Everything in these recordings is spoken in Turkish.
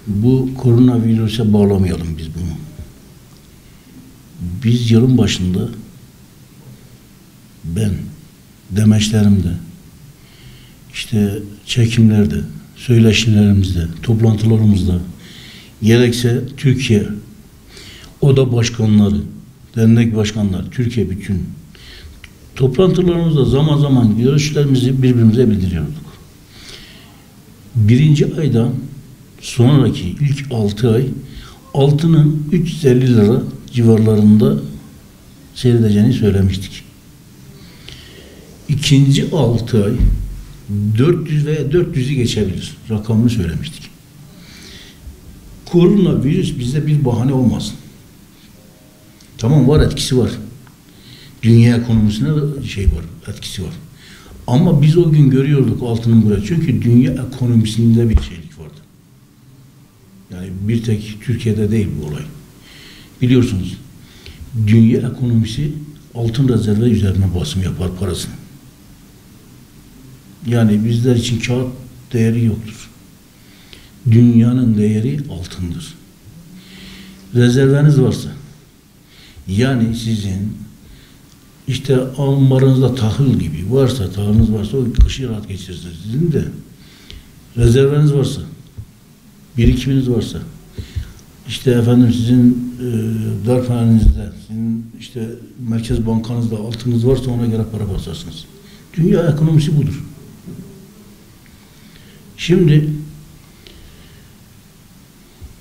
bu koronavirüse bağlamayalım biz bunu. Biz yılın başında ben demeçlerimde, işte çekimlerde, söyleşilerimizde, toplantılarımızda, gerekse Türkiye oda başkanları, dernek başkanları, Türkiye bütün toplantılarımızda zaman zaman görüşlerimizi birbirimize bildiriyorduk. Birinci aydan sonraki ilk 6 ay altının 350 lira civarlarında seyredeceğini söylemiştik. İkinci 6 ay 400 veya 400'ü geçebilir rakamını söylemiştik. Koronavirüs bize bir bahane olmasın. Tamam, var, etkisi var. Dünya ekonomisine şey var, etkisi var. Ama biz o gün görüyorduk altının buraya. Çünkü dünya ekonomisinde bir şeylik vardı. Yani bir tek Türkiye'de değil bu olay. Biliyorsunuz, dünya ekonomisi altın rezervi üzerine basım yapar parasını. Yani bizler için kağıt değeri yoktur. Dünyanın değeri altındır. Rezerviniz varsa, yani sizin işte ambarınızda tahıl gibi varsa, tahılınız varsa o kışı rahat geçirirsiniz. Sizin de rezerviniz varsa, birikiminiz varsa, işte efendim sizin darphanenizde, sizin işte merkez bankanızda altınız varsa ona göre para basarsınız. Dünya ekonomisi budur. Şimdi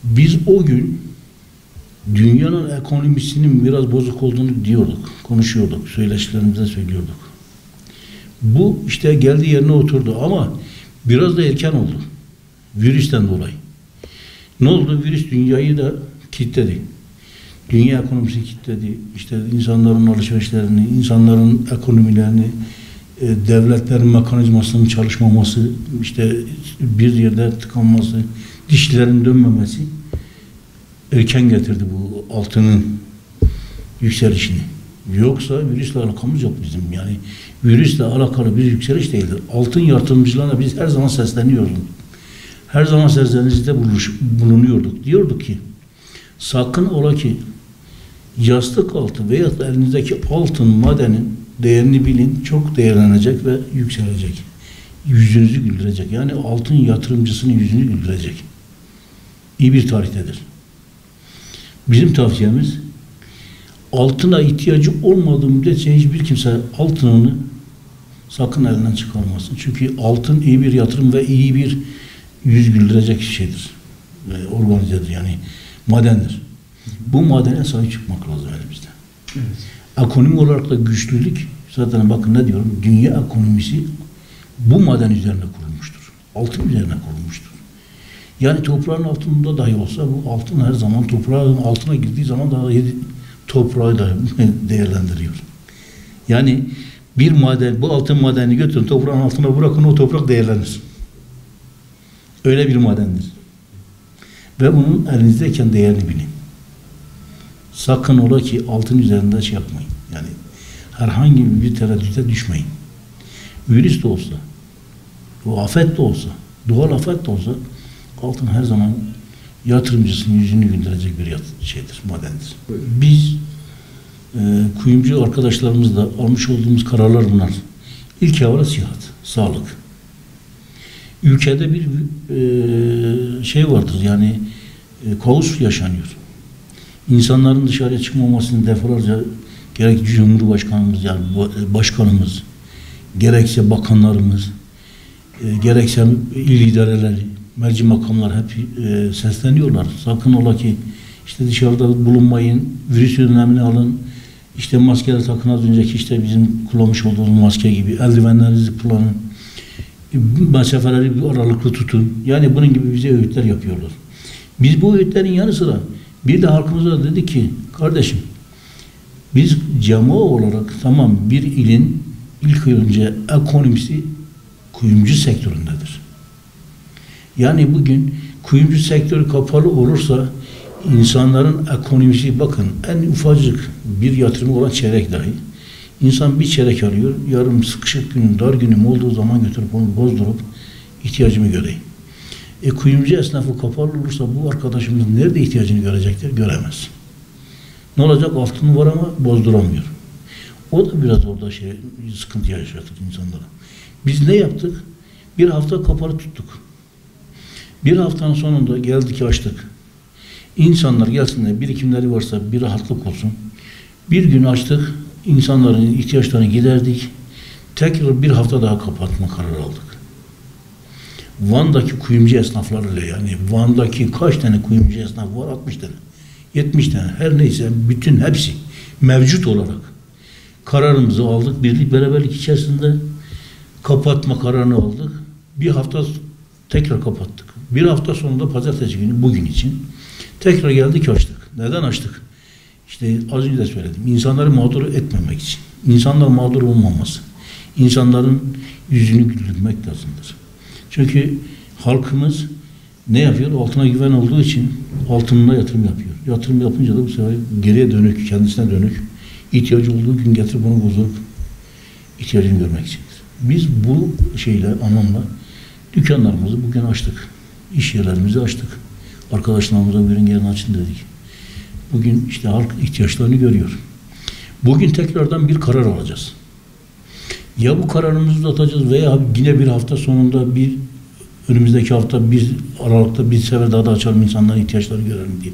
biz o gün dünyanın ekonomisinin biraz bozuk olduğunu diyorduk, konuşuyorduk, söyleşilerimizde söylüyorduk. Bu işte geldi yerine oturdu ama biraz da erken oldu. Virüsten dolayı. Ne oldu? Virüs dünyayı da kilitledi. Dünya ekonomisi kilitledi. İşte insanların alışverişlerini, insanların ekonomilerini, devletlerin mekanizmasının çalışmaması, işte bir yerde tıkanması, dişlerin dönmemesi erken getirdi bu altının yükselişini. Yoksa virüsle alakamız yok bizim. Yani virüsle alakalı bir yükseliş değildir. Altın yatırımcılarına biz her zaman sesleniyorduk. Her zaman seslenizde bulunuyorduk. Diyorduk ki sakın ola ki yastık altı veya elinizdeki altın madenin değerini bilin, çok değerlenecek ve yükselecek. Yüzünüzü güldürecek. Yani altın yatırımcısının yüzünü güldürecek. İyi bir tarihtedir. Bizim tavsiyemiz altına ihtiyacı olmadığı müddetçe hiçbir kimse altınını sakın elinden çıkarmasın. Çünkü altın iyi bir yatırım ve iyi bir yüz güldürecek şeydir. Organizedir yani madendir. Bu madene sahip çıkmak lazım elimizde. Evet. Ekonomi olarak da güçlülük, zaten bakın ne diyorum, dünya ekonomisi bu maden üzerine kurulmuştur. Altın üzerine kurulmuştur. Yani toprağın altında dahi olsa bu altın her zaman toprağın altına girdiği zaman daha toprağı da değerlendiriyor. Yani bir maden, bu altın madenini götürün toprağın altına bırakın, o toprak değerlenir. Öyle bir madendir. Ve bunun elinizdeyken değerini bilin. Sakın ola ki altın üzerinde şey yapmayın. Yani herhangi bir tereddüte düşmeyin. Virüs de olsa, o afet de olsa, doğal afet de olsa altın her zaman yatırımcısının yüzünü güldürecek bir şeydir, madendir. Biz kuyumcu arkadaşlarımızla almış olduğumuz kararlar bunlar. İlk evvela sıhhat, sağlık. Ülkede bir şey vardır yani kaos yaşanıyor. İnsanların dışarıya çıkmamasını defalarca gerek Cumhurbaşkanımız yani başkanımız, gerekse bakanlarımız, gerekse il idareleri, merci makamlar hep sesleniyorlar. Sakın ola ki işte dışarıda bulunmayın, virüs önlemini alın, işte maskeleri takın, az önceki işte bizim kullanmış olduğumuz maske gibi, eldivenlerinizi kullanın, mesafeleri bir aralıklı tutun. Yani bunun gibi bize öğütler yapıyorlar. Biz bu öğütlerin yanı sıra bir de halkımıza dedik ki kardeşim biz cemaat olarak tamam bir ilin ilk önce ekonomisi kuyumcu sektöründedir. Yani bugün kuyumcu sektörü kapalı olursa insanların ekonomisi bakın en ufacık bir yatırımı olan çeyrek dahi insan bir çeyrek alıyor, yarım sıkışık günün dar günüm olduğu zaman götürüp onu bozdurup ihtiyacımı göreyim. Kuyumcu esnafı kapalı olursa bu arkadaşımız nerede ihtiyacını görecektir? Göremez. Ne olacak? Altını var ama bozduramıyor. O da biraz orada sıkıntı yaşatır insanlara. Biz ne yaptık? Bir hafta kapalı tuttuk. Bir haftanın sonunda geldik, açtık. İnsanlar gelsinler, birikimleri varsa bir rahatlık olsun. Bir gün açtık, insanların ihtiyaçlarını giderdik. Tekrar bir hafta daha kapatma kararı aldık. Van'daki kuyumcu esnaflarıyla, yani Van'daki kaç tane kuyumcu esnaf var? 60 tane. 70 tane. Her neyse bütün hepsi mevcut olarak kararımızı aldık. Birlik beraberlik içerisinde kapatma kararını aldık. Bir hafta tekrar kapattık. Bir hafta sonunda pazartesi günü bugün için tekrar geldik, açtık. Neden açtık? İşte az önce de söyledim. İnsanları mağdur etmemek için. İnsanlar mağdur olmaması. İnsanların yüzünü güldürmek lazımdır. Çünkü halkımız ne yapıyor? Altına güven olduğu için altınına yatırım yapıyor. Yatırım yapınca da bu sefer geriye dönük, kendisine dönük ihtiyacı olduğu gün getirip bunu bozup ihtiyacını görmek içindir. Biz bu anlamla dükkanlarımızı bugün açtık. İş yerlerimizi açtık. Arkadaşlarımıza bugün gelin açın dedik. Bugün işte halk ihtiyaçlarını görüyor. Bugün tekrardan bir karar alacağız. Ya bu kararımızı uzatacağız veya yine bir hafta sonunda önümüzdeki hafta bir aralıkta bir sefer daha da açalım, insanların ihtiyaçlarını görelim diye.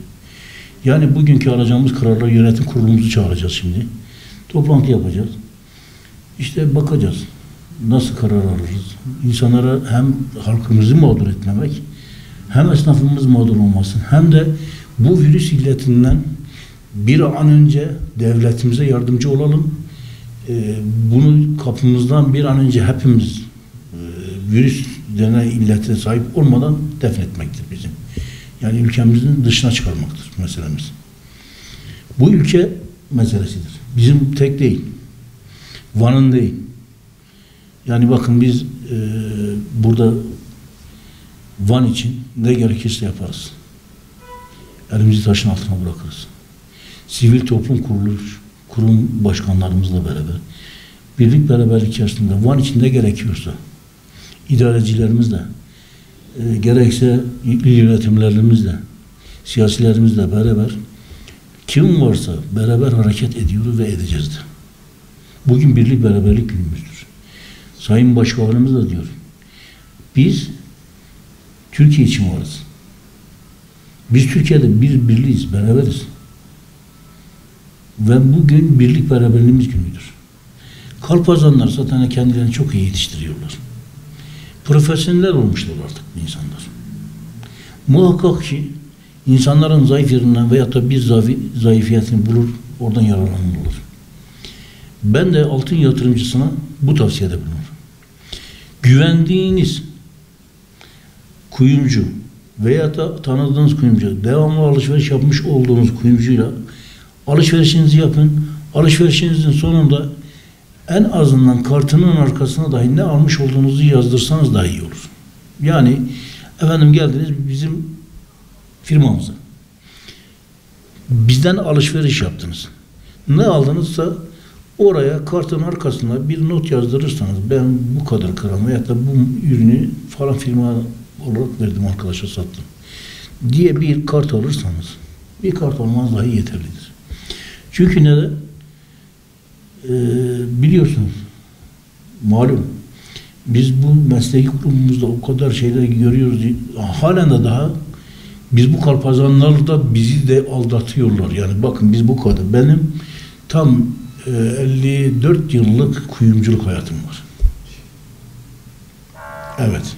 Yani bugünkü alacağımız kararla yönetim kurulumuzu çağıracağız şimdi. Toplantı yapacağız. İşte bakacağız. Nasıl karar alırız? İnsanlara hem halkımızı mağdur etmemek, hem esnafımız mağdur olmasın, hem de bu virüs illetinden bir an önce devletimize yardımcı olalım. Bunu kapımızdan bir an önce hepimiz virüs denen illete sahip olmadan defnetmektir bizim. Yani ülkemizin dışına çıkarmaktır meselemiz. Bu ülke meselesidir. Bizim tek değil. Van'ın değil. Yani bakın biz burada Van için ne gerekirse yaparız. Elimizi taşın altına bırakırız. Sivil toplum kurum başkanlarımızla beraber, birlik beraberlik içerisinde Van için ne gerekiyorsa, idarecilerimizle, gerekse yönetimlerimizle, siyasilerimizle beraber kim varsa beraber hareket ediyoruz ve edeceğiz de. Bugün birlik beraberlik günümüzdür. Sayın Başbakanımız da diyor, biz Türkiye için varız. Biz Türkiye'de birliğiz, beraberiz. Ve bugün birlik beraberliğimiz günüdür. Kalpazanlar zaten kendilerini çok iyi yetiştiriyorlar. Profesyoneller olmuşlar artık bu insanlar. Muhakkak ki insanların zayıf yerinden veyahut da bir zayıfiyetini bulur, oradan yararlanılır. Ben de altın yatırımcısına bu tavsiyede bulunurum. Güvendiğiniz kuyumcu veyahut da tanıdığınız kuyumcu, devamlı alışveriş yapmış olduğunuz kuyumcuyla alışverişinizi yapın. Alışverişinizin sonunda en azından kartının arkasına dahi ne almış olduğunuzu yazdırsanız daha iyi olur. Yani efendim geldiniz bizim firmamıza. Bizden alışveriş yaptınız. Ne aldınızsa oraya kartın arkasına bir not yazdırırsanız ben bu kadar gram veyahut da bu ürünü falan firma olarak verdim, arkadaşa sattım diye bir kart alırsanız, bir kart olmaz dahi yeterlidir. Çünkü neden? Biliyorsunuz, malum biz bu mesleki kurumumuzda o kadar şeyleri görüyoruz. Halen de daha biz bu kalpazanlar da bizi de aldatıyorlar. Yani bakın biz bu kadar. Benim tam 54 yıllık kuyumculuk hayatım var. Evet.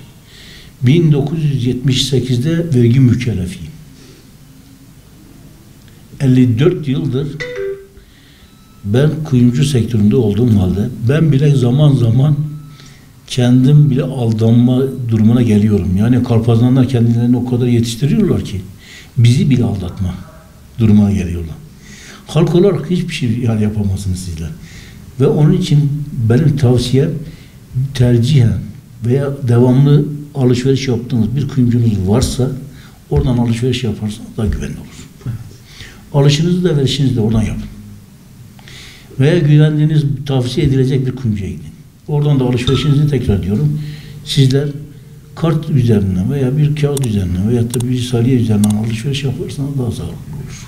1978'de vergi mükellefiyim. 54 yıldır ben kuyumcu sektöründe olduğum halde ben bile zaman zaman kendim bile aldanma durumuna geliyorum. Yani kalpazanlar kendilerini o kadar yetiştiriyorlar ki bizi bile aldatma durumuna geliyorlar. Halk olarak hiçbir şey yani yapamazsınız sizler. Ve onun için benim tavsiyem tercihen veya devamlı alışveriş yaptığınız bir kuyumcunuz varsa oradan alışveriş yaparsanız daha güvenli olur. Alışınızı da verişinizi de oradan yapın. Veya güvendiğiniz, tavsiye edilecek bir kuyumcuya gidin. Oradan da alışverişinizi tekrar diyorum. Sizler kart üzerinden veya bir kağıt üzerinden veya da bir saliye üzerinden alışveriş yaparsanız daha sağlıklı olur.